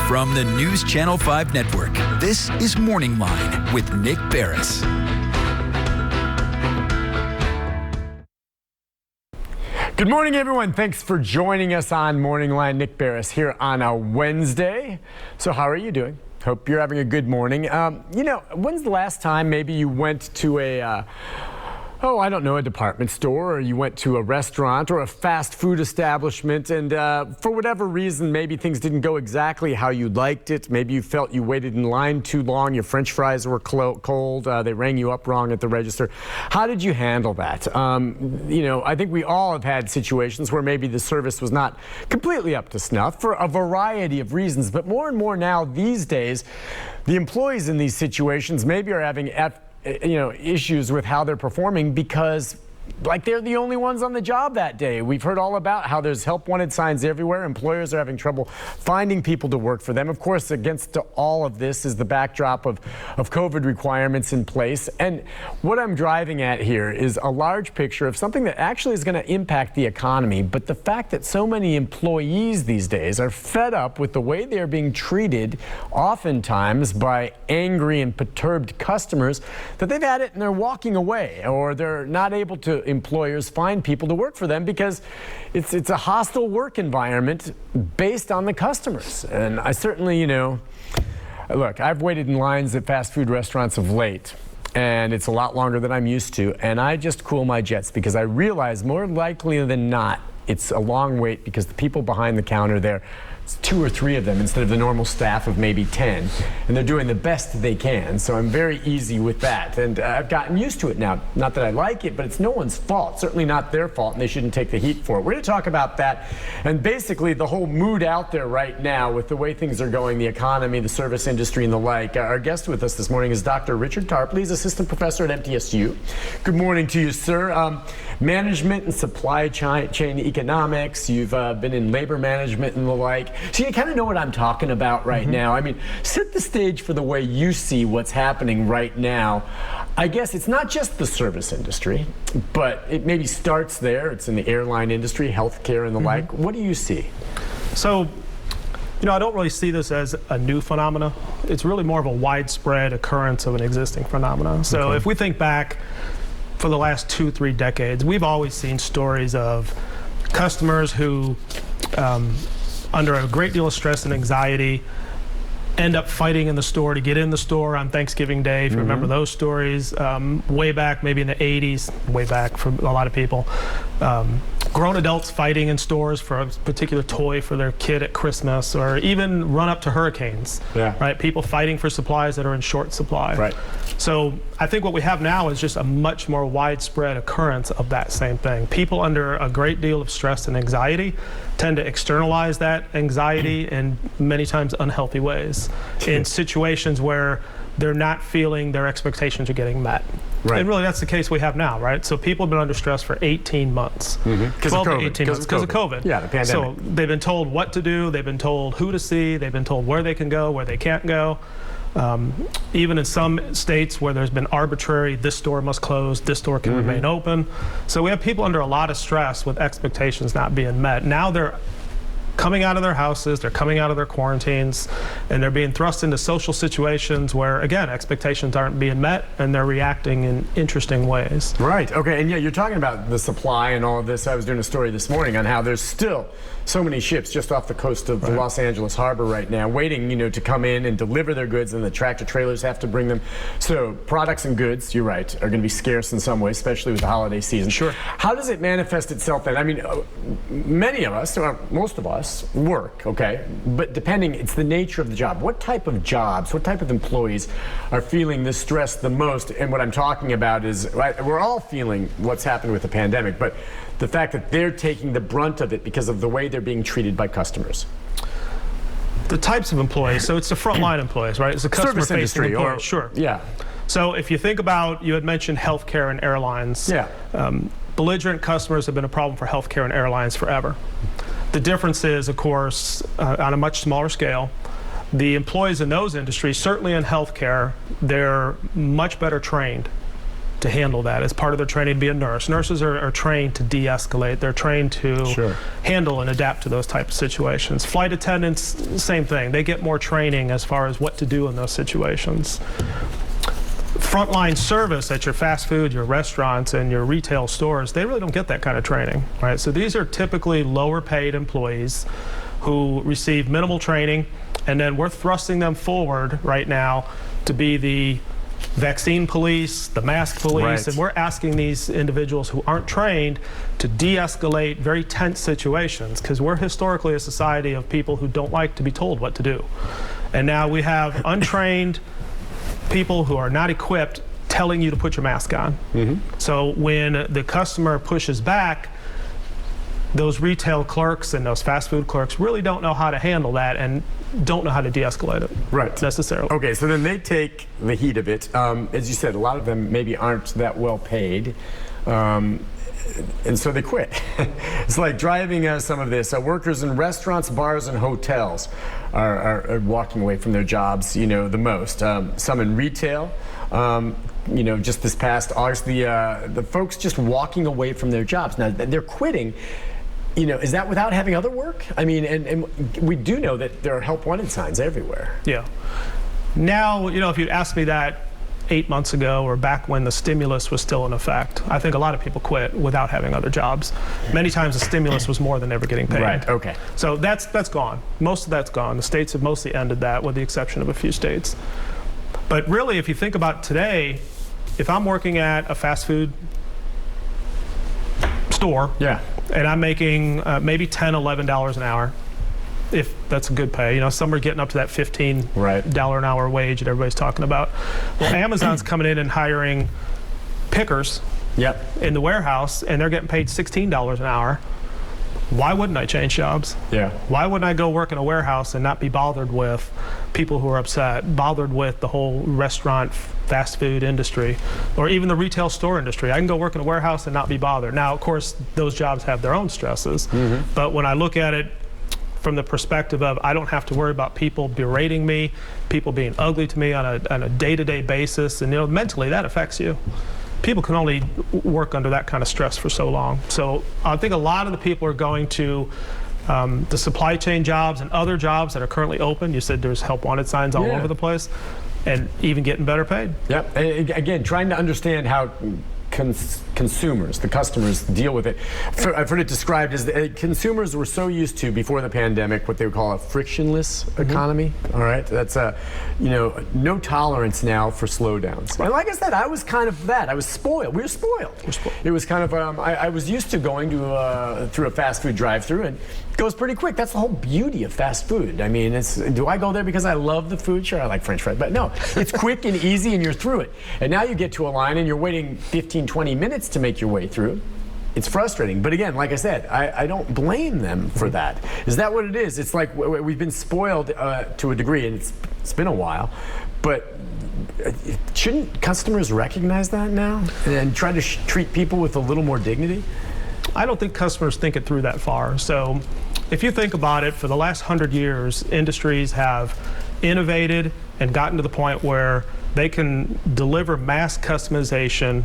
From the News Channel 5 Network, this is MorningLine with Nick Barris. Good morning, everyone. Thanks for joining us on MorningLine. Nick Barris here on a Wednesday. So how are you doing? Hope you're having a good morning. When's the last time maybe you went to a department store, or you went to a restaurant or a fast food establishment, and for whatever reason, maybe things didn't go exactly how you liked it. Maybe you felt you waited in line too long, your French fries were cold, they rang you up wrong at the register. How did you handle that? I think we all have had situations where maybe the service was not completely up to snuff for a variety of reasons, but more and more now these days, the employees in these situations maybe are having issues with how they're performing because they're the only ones on the job that day. We've heard all about how there's help wanted signs everywhere. Employers are having trouble finding people to work for them. Of course, against all of this is the backdrop of COVID requirements in place. And what I'm driving at here is a large picture of something that actually is going to impact the economy. But the fact that so many employees these days are fed up with the way they're being treated, oftentimes by angry and perturbed customers, that they've had it and they're walking away, or they're not able to employers find people to work for them because it's a hostile work environment based on the customers. And I certainly, look, I've waited in lines at fast food restaurants of late, and it's a lot longer than I'm used to, and I just cool my jets because I realize more likely than not it's a long wait because the people behind the counter there, it's 2 or 3 of them instead of the normal staff of maybe 10, and they're doing the best they can. So I'm very easy with that, and I've gotten used to it now. Not that I like it, but it's no one's fault, certainly not their fault, and they shouldn't take the heat for it. We're going to talk about that and basically the whole mood out there right now with the way things are going, the economy, the service industry, and the like. Our guest with us this morning is Dr. Richard Tarpey. He's assistant professor at MTSU. Good morning to you, sir. Management and supply chain economics. You've been in labor management and the like. So you kind of know what I'm talking about right now. I mean, set the stage for the way you see what's happening right now. I guess it's not just the service industry, but it maybe starts there. It's in the airline industry, healthcare, and the like. What do you see? So, I don't really see this as a new phenomena. It's really more of a widespread occurrence of an existing phenomena. So if we think back for the last 2-3 decades, we've always seen stories of customers who, under a great deal of stress and anxiety, end up fighting in the store to get in the store on Thanksgiving Day, if you remember those stories, way back maybe in the 80s, way back for a lot of people. Grown adults fighting in stores for a particular toy for their kid at Christmas, or even run up to hurricanes, right? People fighting for supplies that are in short supply. Right. So I think what we have now is just a much more widespread occurrence of that same thing. People under a great deal of stress and anxiety tend to externalize that anxiety in many times unhealthy ways in situations where they're not feeling their expectations are getting met. Right. And really that's the case we have now, right? So people have been under stress for 18 months. 12 to 18 months because of COVID. Yeah, the pandemic. So they've been told what to do, they've been told who to see, they've been told where they can go, where they can't go. Even in some states where there's been arbitrary, this store must close, this store can remain open. So we have people under a lot of stress with expectations not being met. Now they're coming out of their houses, they're coming out of their quarantines, and they're being thrust into social situations where, again, expectations aren't being met, and they're reacting in interesting ways. Right, okay, and yeah, you're talking about the supply and all of this. I was doing a story this morning on how there's still so many ships just off the coast of the Los Angeles harbor right now waiting, to come in and deliver their goods, and the tractor trailers have to bring them. So products and goods, you're right, are going to be scarce in some ways, especially with the holiday season. Sure. How does it manifest itself then? I mean, many of us, or most of us, work, okay? But depending, it's the nature of the job. What type of jobs, what type of employees are feeling this stress the most? And what I'm talking about is, we're all feeling what's happened with the pandemic, but the fact that they're taking the brunt of it because of the way they're being treated by customers. The types of employees, so it's the frontline employees, right? It's the customer-facing employees. Sure. Yeah. So if you think about, you had mentioned healthcare and airlines. Yeah. Belligerent customers have been a problem for healthcare and airlines forever. The difference is, of course, on a much smaller scale, the employees in those industries, certainly in healthcare, they're much better trained to handle that as part of their training to be a nurse. Nurses are trained to de-escalate. They're trained to handle and adapt to those type of situations. Flight attendants, same thing. They get more training as far as what to do in those situations. Frontline service at your fast food, your restaurants, and your retail stores, they really don't get that kind of training, right? So these are typically lower paid employees who receive minimal training, and then we're thrusting them forward right now to be the vaccine police, the mask police, and we're asking these individuals who aren't trained to de-escalate very tense situations, because we're historically a society of people who don't like to be told what to do. And now we have untrained people who are not equipped telling you to put your mask on. So when the customer pushes back, those retail clerks and those fast food clerks really don't know how to handle that and don't know how to de-escalate it necessarily. Okay, so then they take the heat of it. As you said, a lot of them maybe aren't that well paid. And so they quit. It's like driving some of this. Workers in restaurants, bars, and hotels are walking away from their jobs, you know, the most. Some in retail. You know, just this past August, the folks just walking away from their jobs. Now, they're quitting. You know, is that without having other work? I mean, and we do know that there are help wanted signs everywhere. Yeah. Now, you know, if you'd asked me that 8 months ago or back when the stimulus was still in effect, I think a lot of people quit without having other jobs. Many times the stimulus was more than ever getting paid. Right, okay. So that's gone. Most of that's gone. The states have mostly ended that, with the exception of a few states. But really, if you think about today, if I'm working at a fast food store, and I'm making maybe $10, $11 an hour, if that's a good pay. You know, some are getting up to that $15 an hour wage that everybody's talking about. Well, Amazon's coming in and hiring pickers in the warehouse, and they're getting paid $16 an hour. Why wouldn't I change jobs? Why wouldn't I go work in a warehouse and not be bothered with people who are upset, bothered with the whole restaurant, fast food industry, or even the retail store industry? I can go work in a warehouse and not be bothered. Now, of course, those jobs have their own stresses, but when I look at it from the perspective of I don't have to worry about people berating me, people being ugly to me on a day-to-day basis, and you know, mentally that affects you. People can only work under that kind of stress for so long. So I think a lot of the people are going to the supply chain jobs and other jobs that are currently open. You said there's help wanted signs all over the place, and even getting better paid. And again, trying to understand how consumers, the customers, deal with it. I've heard it described as consumers were so used to, before the pandemic, what they would call a frictionless economy. All right, that's you know, no tolerance now for slowdowns. And like I said, I was kind of that. I was spoiled. We were spoiled. It was kind of I was used to going to through a fast food drive-through, and it goes pretty quick. That's the whole beauty of fast food. I mean, do I go there because I love the food? Sure, I like French fries, but no, it's quick and easy, and you're through it. And now you get to a line, and you're waiting 15, 20 minutes to make your way through. It's frustrating. But again, like I said, I don't blame them for that. Is that what it is? It's like we've been spoiled to a degree, and it's been a while. But shouldn't customers recognize that now and try to treat people with a little more dignity? I don't think customers think it through that far. So if you think about it, for the last 100 years, industries have innovated and gotten to the point where they can deliver mass customization,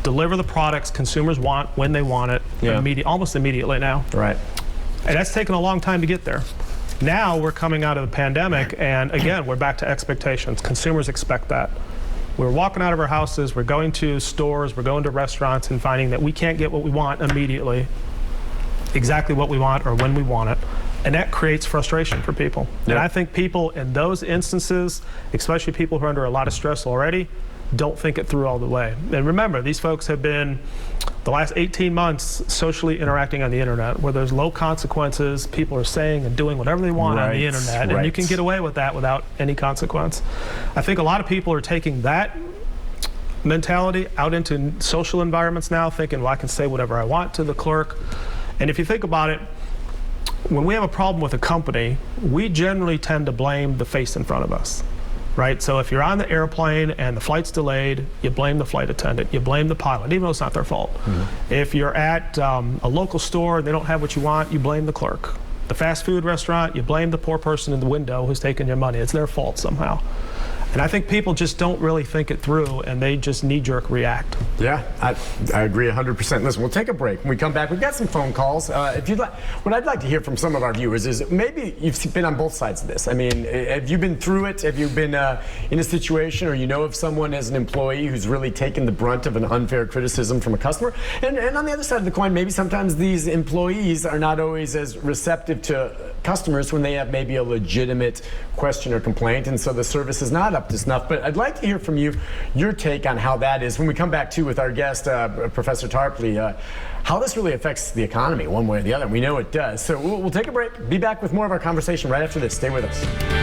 deliver the products consumers want when they want it, almost immediately now. Right. And that's taken a long time to get there. Now we're coming out of the pandemic, and again, we're back to expectations. Consumers expect that. We're walking out of our houses, we're going to stores, we're going to restaurants, and finding that we can't get what we want immediately, exactly what we want or when we want it. And that creates frustration for people. And I think people in those instances, especially people who are under a lot of stress already, don't think it through all the way. And remember, these folks have been, the last 18 months, socially interacting on the internet, where there's low consequences. People are saying and doing whatever they want on the internet, and you can get away with that without any consequence. I think a lot of people are taking that mentality out into social environments now, thinking, well, I can say whatever I want to the clerk. And if you think about it, when we have a problem with a company, we generally tend to blame the face in front of us. Right? So if you're on the airplane and the flight's delayed, you blame the flight attendant, you blame the pilot, even though it's not their fault. If you're at a local store and they don't have what you want, you blame the clerk. The fast food restaurant, you blame the poor person in the window who's taking your money. It's their fault somehow. And I think people just don't really think it through, and they just knee-jerk react. Yeah, I agree 100%. Listen, we'll take a break. When we come back, we've got some phone calls. If you'd like, what I'd like to hear from some of our viewers is maybe you've been on both sides of this. I mean, have you been through it? Have you been in a situation, or you know of someone as an employee who's really taken the brunt of an unfair criticism from a customer? And on the other side of the coin, maybe sometimes these employees are not always as receptive to customers when they have maybe a legitimate question or complaint, and so the service is not up to snuff. But I'd like to hear from you, your take on how that is. When we come back too with our guest, Professor Tarpey, how this really affects the economy one way or the other. We know it does. So we'll take a break, be back with more of our conversation right after this. Stay with us.